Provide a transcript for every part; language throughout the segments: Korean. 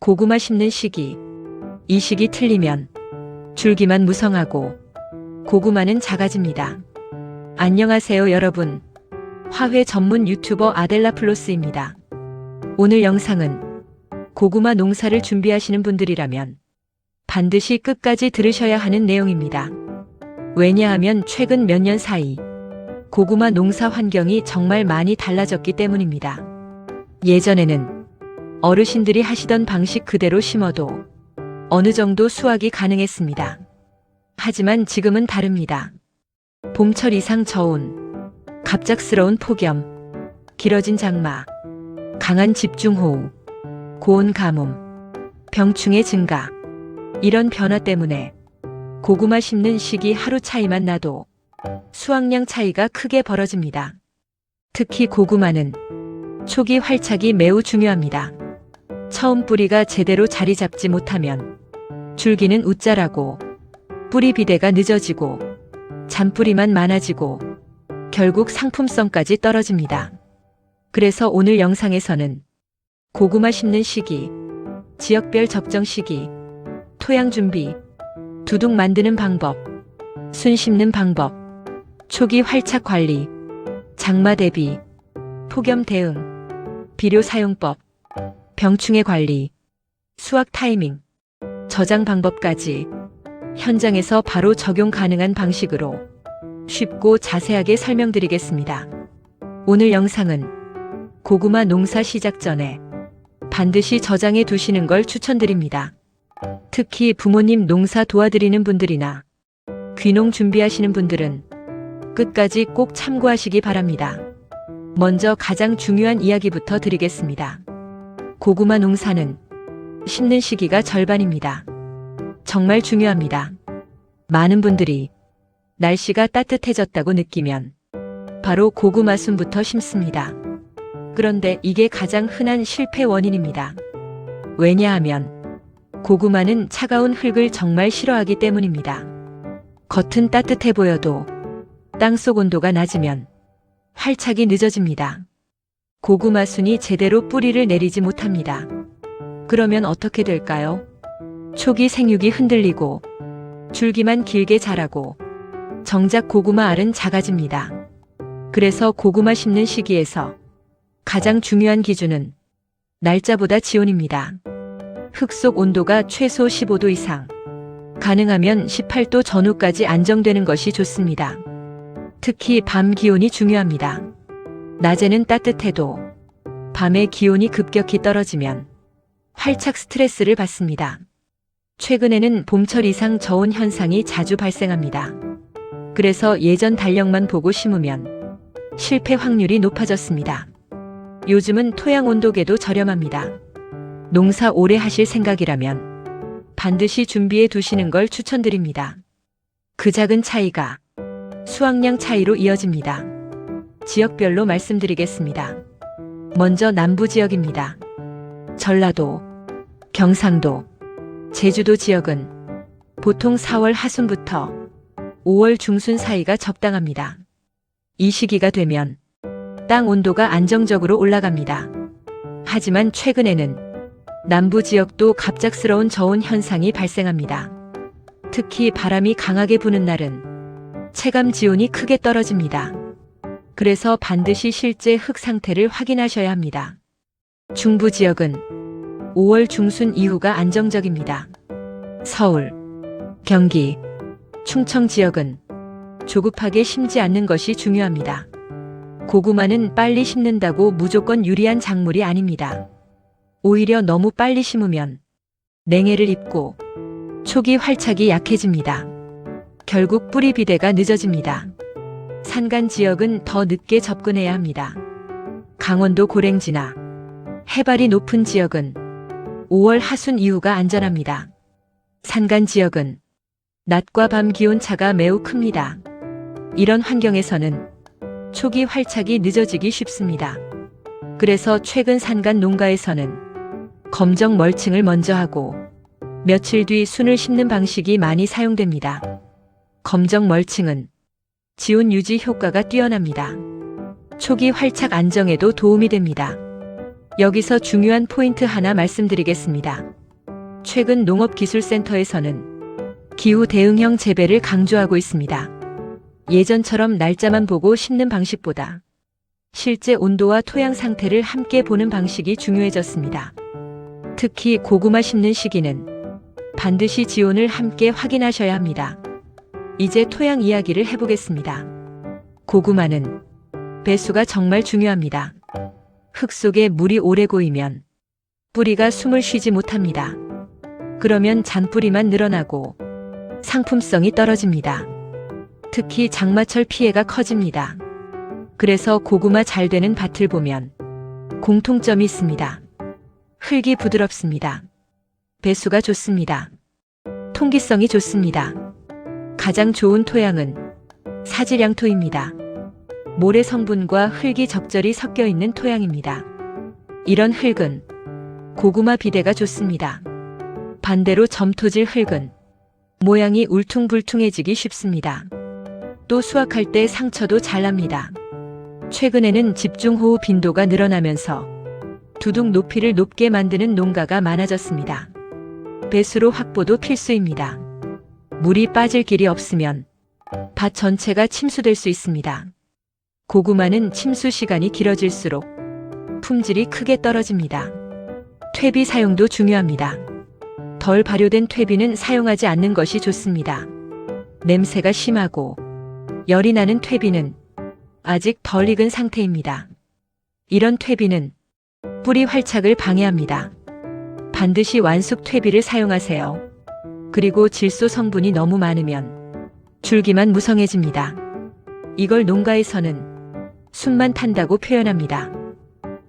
고구마 심는 시기. 이 시기 틀리면 줄기만 무성하고 고구마는 작아집니다. 안녕하세요 여러분. 화훼 전문 유튜버 아델라플로스입니다. 오늘 영상은 고구마 농사를 준비하시는 분들이라면 반드시 끝까지 들으셔야 하는 내용입니다. 왜냐하면 최근 몇 년 사이 고구마 농사 환경이 정말 많이 달라졌기 때문입니다. 예전에는 어르신들이 하시던 방식 그대로 심어도 어느 정도 수확이 가능했습니다. 하지만 지금은 다릅니다. 봄철 이상 저온, 갑작스러운 폭염, 길어진 장마, 강한 집중호우, 고온 가뭄, 병충해 증가, 이런 변화 때문에 고구마 심는 시기 하루 차이만 나도 수확량 차이가 크게 벌어집니다. 특히 고구마는 초기 활착이 매우 중요합니다. 처음 뿌리가 제대로 자리 잡지 못하면 줄기는 웃자라고 뿌리 비대가 늦어지고 잔뿌리만 많아지고 결국 상품성까지 떨어집니다. 그래서 오늘 영상에서는 고구마 심는 시기, 지역별 적정 시기, 토양 준비, 두둑 만드는 방법, 순 심는 방법, 초기 활착 관리, 장마 대비, 폭염 대응, 비료 사용법, 병충해 관리, 수확 타이밍, 저장 방법까지 현장에서 바로 적용 가능한 방식으로 쉽고 자세하게 설명드리겠습니다. 오늘 영상은 고구마 농사 시작 전에 반드시 저장해 두시는 걸 추천드립니다. 특히 부모님 농사 도와드리는 분들이나 귀농 준비하시는 분들은 끝까지 꼭 참고하시기 바랍니다. 먼저 가장 중요한 이야기부터 드리겠습니다. 고구마 농사는 심는 시기가 절반입니다. 정말 중요합니다. 많은 분들이 날씨가 따뜻해졌다고 느끼면 바로 고구마 순부터 심습니다. 그런데 이게 가장 흔한 실패 원인입니다. 왜냐하면 고구마는 차가운 흙을 정말 싫어하기 때문입니다. 겉은 따뜻해 보여도 땅속 온도가 낮으면 활착이 늦어집니다. 고구마 순이 제대로 뿌리를 내리지 못합니다. 그러면 어떻게 될까요? 초기 생육이 흔들리고 줄기만 길게 자라고 정작 고구마 알은 작아집니다. 그래서 고구마 심는 시기에서 가장 중요한 기준은 날짜보다 지온입니다. 흙 속 온도가 최소 15도 이상, 가능하면 18도 전후까지 안정되는 것이 좋습니다. 특히 밤 기온이 중요합니다. 낮에는 따뜻해도 밤에 기온이 급격히 떨어지면 활착 스트레스를 받습니다. 최근에는 봄철 이상 저온 현상이 자주 발생합니다. 그래서 예전 달력만 보고 심으면 실패 확률이 높아졌습니다. 요즘은 토양 온도계도 저렴합니다. 농사 오래 하실 생각이라면 반드시 준비해 두시는 걸 추천드립니다. 그 작은 차이가 수확량 차이로 이어집니다. 지역별로 말씀드리겠습니다. 먼저 남부 지역입니다. 전라도, 경상도, 제주도 지역은 보통 4월 하순부터 5월 중순 사이가 적당합니다. 이 시기가 되면 땅 온도가 안정적으로 올라갑니다. 하지만 최근에는 남부 지역도 갑작스러운 저온 현상이 발생합니다. 특히 바람이 강하게 부는 날은 체감 지온이 크게 떨어집니다. 그래서 반드시 실제 흙 상태를 확인하셔야 합니다. 중부 지역은 5월 중순 이후가 안정적입니다. 서울, 경기, 충청 지역은 조급하게 심지 않는 것이 중요합니다. 고구마는 빨리 심는다고 무조건 유리한 작물이 아닙니다. 오히려 너무 빨리 심으면 냉해를 입고 초기 활착이 약해집니다. 결국 뿌리 비대가 늦어집니다. 산간 지역은 더 늦게 접근해야 합니다. 강원도 고랭지나 해발이 높은 지역은 5월 하순 이후가 안전합니다. 산간 지역은 낮과 밤 기온 차가 매우 큽니다. 이런 환경에서는 초기 활착이 늦어지기 쉽습니다. 그래서 최근 산간 농가에서는 검정 멀칭을 먼저 하고 며칠 뒤 순을 심는 방식이 많이 사용됩니다. 검정 멀칭은 지온 유지 효과가 뛰어납니다. 초기 활착 안정에도 도움이 됩니다. 여기서 중요한 포인트 하나 말씀드리겠습니다. 최근 농업기술센터에서는 기후 대응형 재배를 강조하고 있습니다. 예전처럼 날짜만 보고 심는 방식보다 실제 온도와 토양 상태를 함께 보는 방식이 중요해졌습니다. 특히 고구마 심는 시기는 반드시 지온을 함께 확인하셔야 합니다. 이제 토양 이야기를 해보겠습니다. 고구마는 배수가 정말 중요합니다. 흙 속에 물이 오래 고이면 뿌리가 숨을 쉬지 못합니다. 그러면 잔뿌리만 늘어나고 상품성이 떨어집니다. 특히 장마철 피해가 커집니다. 그래서 고구마 잘 되는 밭을 보면 공통점이 있습니다. 흙이 부드럽습니다. 배수가 좋습니다. 통기성이 좋습니다. 가장 좋은 토양은 사질양토입니다. 모래 성분과 흙이 적절히 섞여 있는 토양입니다. 이런 흙은 고구마 비대가 좋습니다. 반대로 점토질 흙은 모양이 울퉁불퉁해지기 쉽습니다. 또 수확할 때 상처도 잘 납니다. 최근에는 집중호우 빈도가 늘어나면서 두둑 높이를 높게 만드는 농가가 많아졌습니다. 배수로 확보도 필수입니다. 물이 빠질 길이 없으면 밭 전체가 침수될 수 있습니다. 고구마는 침수 시간이 길어질수록 품질이 크게 떨어집니다. 퇴비 사용도 중요합니다. 덜 발효된 퇴비는 사용하지 않는 것이 좋습니다. 냄새가 심하고 열이 나는 퇴비는 아직 덜 익은 상태입니다. 이런 퇴비는 뿌리 활착을 방해합니다. 반드시 완숙 퇴비를 사용하세요. 그리고 질소 성분이 너무 많으면 줄기만 무성해집니다. 이걸 농가에서는 순만 탄다고 표현합니다.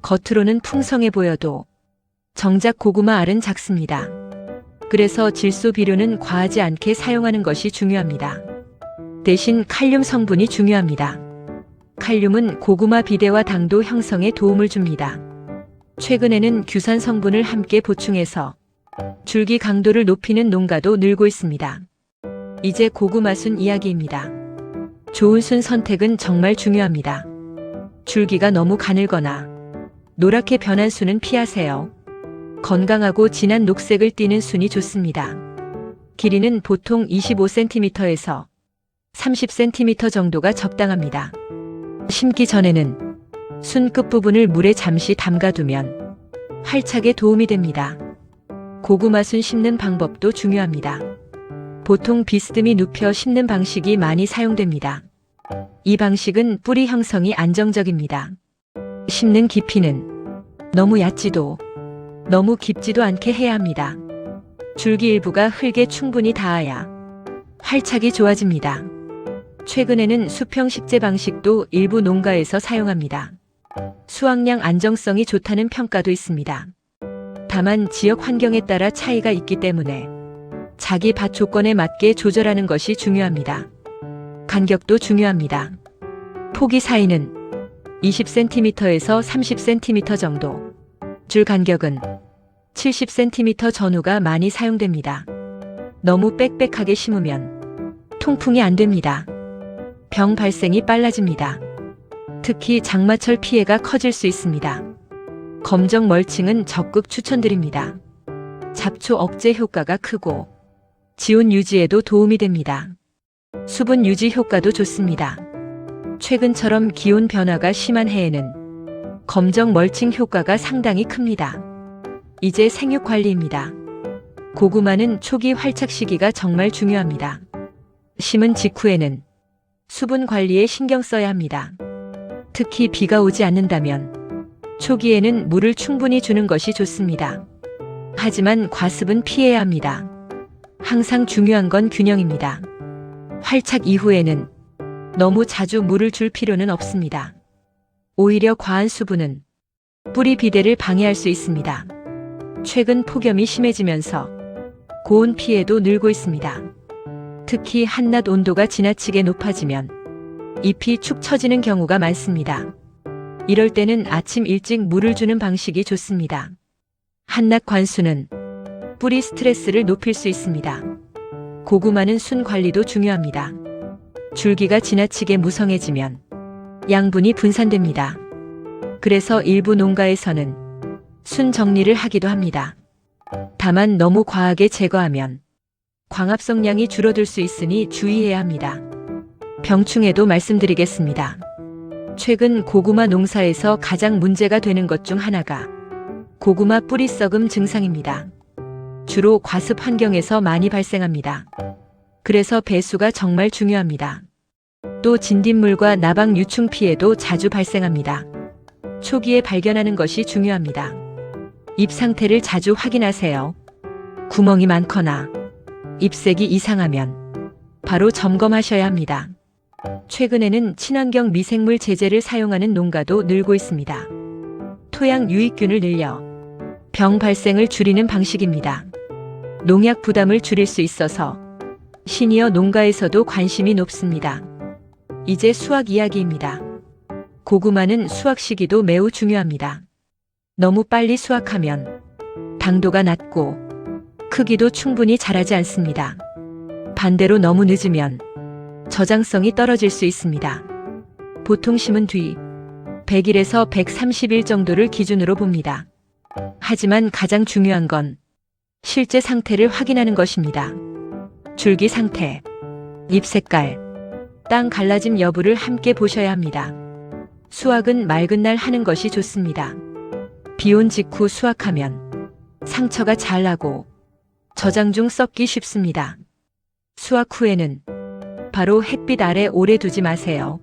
겉으로는 풍성해 보여도 정작 고구마 알은 작습니다. 그래서 질소 비료는 과하지 않게 사용하는 것이 중요합니다. 대신 칼륨 성분이 중요합니다. 칼륨은 고구마 비대와 당도 형성에 도움을 줍니다. 최근에는 규산 성분을 함께 보충해서 줄기 강도를 높이는 농가도 늘고 있습니다. 이제 고구마 순 이야기입니다. 좋은 순 선택은 정말 중요합니다. 줄기가 너무 가늘거나 노랗게 변한 순은 피하세요. 건강하고 진한 녹색을 띠는 순이 좋습니다. 길이는 보통 25cm에서 30cm 정도가 적당합니다. 심기 전에는 순 끝부분을 물에 잠시 담가두면 활착에 도움이 됩니다. 고구마 순 심는 방법도 중요합니다. 보통 비스듬히 눕혀 심는 방식이 많이 사용됩니다. 이 방식은 뿌리 형성이 안정적입니다. 심는 깊이는 너무 얕지도 너무 깊지도 않게 해야 합니다. 줄기 일부가 흙에 충분히 닿아야 활착이 좋아집니다. 최근에는 수평 식재 방식도 일부 농가에서 사용합니다. 수확량 안정성이 좋다는 평가도 있습니다. 다만 지역 환경에 따라 차이가 있기 때문에 자기 밭 조건에 맞게 조절하는 것이 중요합니다. 간격도 중요합니다. 포기 사이는 20cm에서 30cm 정도, 줄 간격은 70cm 전후가 많이 사용됩니다. 너무 빽빽하게 심으면 통풍이 안 됩니다. 병 발생이 빨라집니다. 특히 장마철 피해가 커질 수 있습니다. 검정 멀칭은 적극 추천드립니다. 잡초 억제 효과가 크고 지온 유지에도 도움이 됩니다. 수분 유지 효과도 좋습니다. 최근처럼 기온 변화가 심한 해에는 검정 멀칭 효과가 상당히 큽니다. 이제 생육 관리입니다. 고구마는 초기 활착 시기가 정말 중요합니다. 심은 직후에는 수분 관리에 신경 써야 합니다. 특히 비가 오지 않는다면 초기에는 물을 충분히 주는 것이 좋습니다. 하지만 과습은 피해야 합니다. 항상 중요한 건 균형입니다. 활착 이후에는 너무 자주 물을 줄 필요는 없습니다. 오히려 과한 수분은 뿌리 비대를 방해할 수 있습니다. 최근 폭염이 심해지면서 고온 피해도 늘고 있습니다. 특히 한낮 온도가 지나치게 높아지면 잎이 축 처지는 경우가 많습니다. 이럴 때는 아침 일찍 물을 주는 방식이 좋습니다. 한낮 관수는 뿌리 스트레스를 높일 수 있습니다. 고구마는 순 관리도 중요합니다. 줄기가 지나치게 무성해지면 양분이 분산됩니다. 그래서 일부 농가에서는 순 정리를 하기도 합니다. 다만 너무 과하게 제거하면 광합성량이 줄어들 수 있으니 주의해야 합니다. 병충해도 말씀드리겠습니다. 최근 고구마 농사에서 가장 문제가 되는 것 중 하나가 고구마 뿌리 썩음 증상입니다. 주로 과습 환경에서 많이 발생합니다. 그래서 배수가 정말 중요합니다. 또 진딧물과 나방 유충 피해도 자주 발생합니다. 초기에 발견하는 것이 중요합니다. 잎 상태를 자주 확인하세요. 구멍이 많거나 잎색이 이상하면 바로 점검하셔야 합니다. 최근에는 친환경 미생물 제재를 사용하는 농가도 늘고 있습니다. 토양 유익균을 늘려 병 발생을 줄이는 방식입니다. 농약 부담을 줄일 수 있어서 시니어 농가에서도 관심이 높습니다. 이제 수확 이야기입니다. 고구마는 수확 시기도 매우 중요합니다. 너무 빨리 수확하면 당도가 낮고 크기도 충분히 자라지 않습니다. 반대로 너무 늦으면 저장성이 떨어질 수 있습니다. 보통 심은 뒤 100일에서 130일 정도를 기준으로 봅니다. 하지만 가장 중요한 건 실제 상태를 확인하는 것입니다. 줄기 상태, 잎 색깔, 땅 갈라짐 여부를 함께 보셔야 합니다. 수확은 맑은 날 하는 것이 좋습니다. 비온 직후 수확하면 상처가 잘 나고 저장 중 썩기 쉽습니다. 수확 후에는 바로 햇빛 아래 오래 두지 마세요.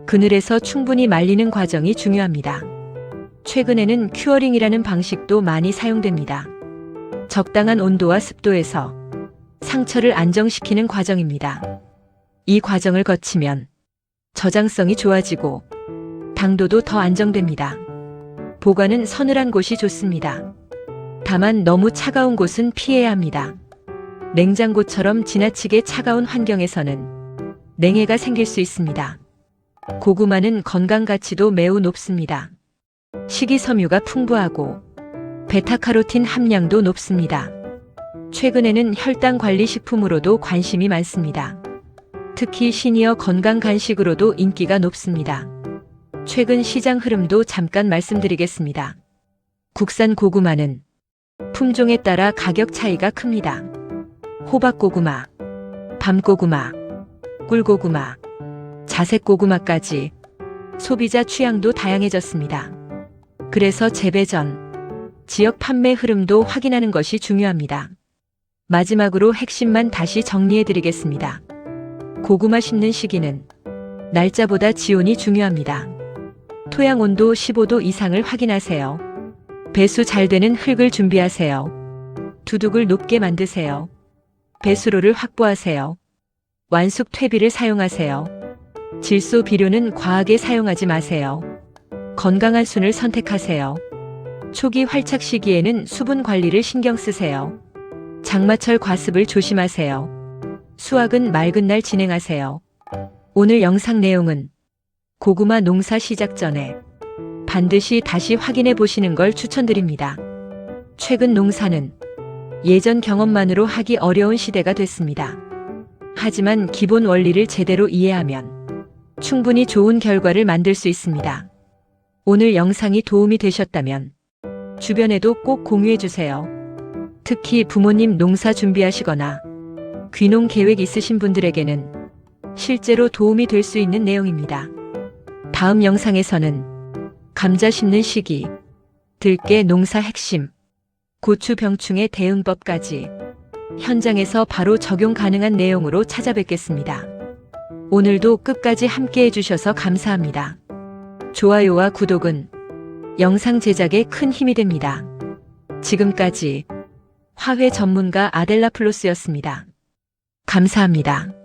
그늘에서 충분히 말리는 과정이 중요합니다. 최근에는 큐어링이라는 방식도 많이 사용됩니다. 적당한 온도와 습도에서 상처를 안정시키는 과정입니다. 이 과정을 거치면 저장성이 좋아지고 당도도 더 안정됩니다. 보관은 서늘한 곳이 좋습니다. 다만 너무 차가운 곳은 피해야 합니다. 냉장고처럼 지나치게 차가운 환경에서는 냉해가 생길 수 있습니다. 고구마는 건강 가치도 매우 높습니다. 식이섬유가 풍부하고 베타카로틴 함량도 높습니다. 최근에는 혈당 관리 식품으로도 관심이 많습니다. 특히 시니어 건강 간식으로도 인기가 높습니다. 최근 시장 흐름도 잠깐 말씀드리겠습니다. 국산 고구마는 품종에 따라 가격 차이가 큽니다. 호박고구마, 밤고구마, 꿀고구마, 자색고구마까지 소비자 취향도 다양해졌습니다. 그래서 재배 전 지역 판매 흐름도 확인하는 것이 중요합니다. 마지막으로 핵심만 다시 정리해드리겠습니다. 고구마 심는 시기는 날짜보다 지온이 중요합니다. 토양 온도 15도 이상을 확인하세요. 배수 잘 되는 흙을 준비하세요. 두둑을 높게 만드세요. 배수로를 확보하세요. 완숙 퇴비를 사용하세요. 질소 비료는 과하게 사용하지 마세요. 건강한 순을 선택하세요. 초기 활착 시기에는 수분 관리를 신경 쓰세요. 장마철 과습을 조심하세요. 수확은 맑은 날 진행하세요. 오늘 영상 내용은 고구마 농사 시작 전에 반드시 다시 확인해 보시는 걸 추천드립니다. 최근 농사는 예전 경험만으로 하기 어려운 시대가 됐습니다. 하지만 기본 원리를 제대로 이해하면 충분히 좋은 결과를 만들 수 있습니다. 오늘 영상이 도움이 되셨다면 주변에도 꼭 공유해 주세요. 특히 부모님 농사 준비하시거나 귀농 계획 있으신 분들에게는 실제로 도움이 될 수 있는 내용입니다. 다음 영상에서는 감자 심는 시기, 들깨 농사 핵심, 고추 병충해 대응법까지 현장에서 바로 적용 가능한 내용으로 찾아뵙겠습니다. 오늘도 끝까지 함께 해주셔서 감사합니다. 좋아요와 구독은 영상 제작에 큰 힘이 됩니다. 지금까지 화훼 전문가 아델라 플로스였습니다. 감사합니다.